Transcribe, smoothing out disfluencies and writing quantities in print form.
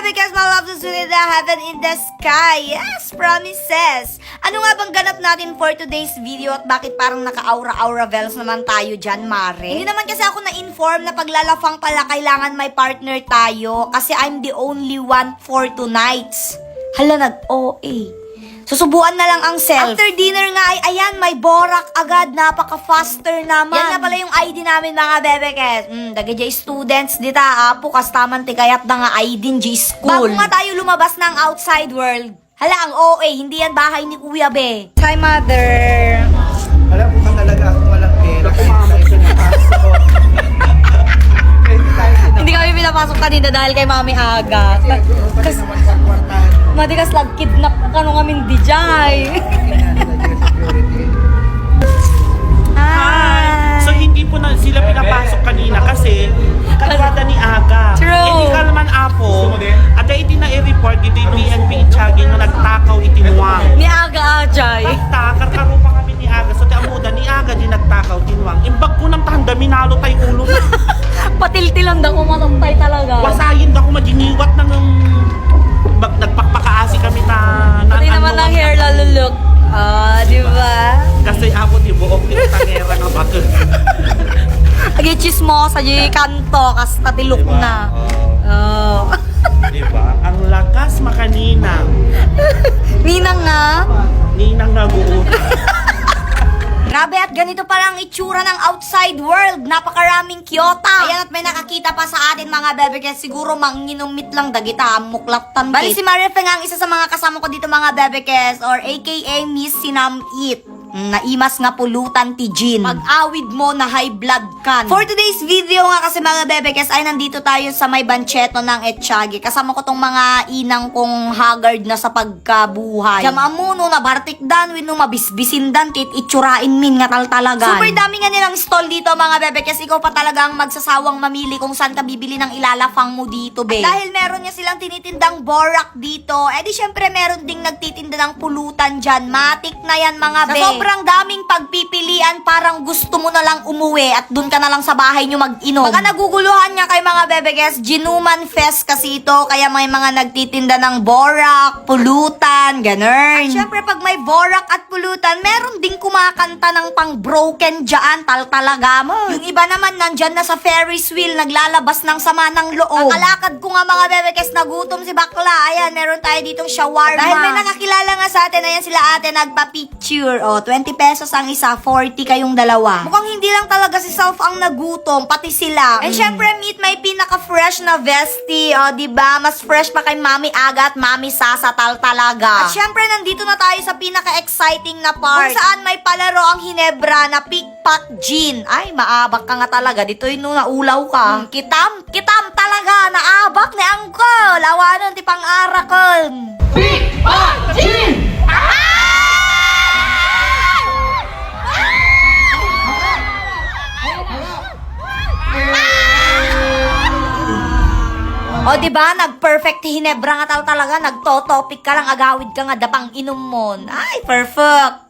Because my love is with the heaven in the sky. Yes, promises. Ano nga bang ganap natin for today's video at bakit parang naka-aura-aura bells naman tayo dyan, Mare? Hindi naman kasi ako na-inform na paglalafang pala kailangan may partner tayo kasi I'm the only one for tonight's. Hala, nag-OA. Susubuan na lang ang self. After dinner nga ay ayan, may borak agad. Napaka-faster naman. Yan na pala yung ID namin mga bebekes. Dagay students dita. Pukas taman ti kayat na nga ID J school. Bago nga tayo lumabas ng outside world. Hala, ang OA, hindi yan bahay ni Kuya Be. Hi, mother. Alam mo ka talaga akong walang pera. Kahit tayo pinapasok. Hindi kami pinapasok kanina dahil kay Mami Aga. Kasi madikas lag kidnap ka nung amin di jay. Hi! So hindi po na sila pinapasok kanina kasi kalwada ni Aga. True. Hindi ka naman apo. At iti na i-report ito yung PNP Itchagi na nagtakaw itinuwang. Ni Aga Ajay. Takar karo pa kami ni Aga. So amuda ni Aga di nagtakaw tinuwang. Imbag ko ng tanda minalo tayo ulo na. Patiltilan daw umatantay talaga. Wasayin daw ko madiniwat ng nagpakpakaasi kami na Pati naman ang hair lalulok. Di ba? Kasi ako di buok yung tangera ng bakit. Agi chismosa, agi kanto, kas tatilok Diba? na. Oh. Diba? Ang lakas makaninang. Ninang nga. Ninang naguutang. Grabe at ganito pala ang itsura ng outside world. Napakaraming Kyota. Ayan at may nakakita pa sa atin mga bebe kaya siguro manginumit lang dagita muklatan. Bali si Marife nga ang isa sa mga kasama ko dito mga bebe kes or aka Miss Sinam Eat. Naimas nga pulutan ti Jean. Pag-awid mo na high blood kan. For today's video nga kasi mga bebekes ay nandito tayo sa may bancheto ng Etchagi. Kasama ko tong mga inang kong haggard na sa pagkabuhay. Kamamuno na bartikdan, wino mabisbisindan, tit itsurain min nga talagan. Super dami nga nilang stall dito mga bebekes. Ikaw pa talaga ang magsasawang mamili kung saan ka bibili ng ilalafang mo dito, be. At dahil meron niya silang tinitindang borak dito, edi syempre meron ding nagtitinda ng pulutan dyan. Matik na yan mga be. Sobrang daming pagpipilian, parang gusto mo na lang umuwi at dun ka na lang sa bahay nyo mag-inom. Baka naguguluhan nga kay mga bebekes, Ginuman Fest kasi ito, kaya may mga nagtitinda ng borak, pulutan, ganun. At syempre pag may borak at pulutan, meron ding kumakanta ng pang broken dyan, talaga mo. Yung iba naman nandyan na sa Ferris wheel, naglalabas ng sama ng loob. Kakalakad ko nga mga bebekes, nagutom si bakla. Ayan, meron tayo ditong shawarma. Dahil may nakakilala nga sa atin, ayan sila ate, nagpa-picture. O, 20 pesos ang isa, 40 kayong dalawa. Mukhang hindi lang talaga si Self ang nagutom, pati sila. And syempre, meet may pinaka-fresh na vestie, o, diba? Mas fresh pa kay Mami Aga at Mami Sasa talaga. At syempre, nandito na tayo sa pinaka-exciting na part. Kung saan may palaro ang Hinebra na pickpack gin. Ay, maabak ka nga talaga. Dito yung naulaw ka. Kitam talaga. Naabak ni Angkol. Awanon, ti pang-arakon. Pickpack gin! O, diba? Nag-perfect Hinebra nga talaga. Nagto-topic ka lang, agawid ka nga, dapang inom mo. Ay, perfect.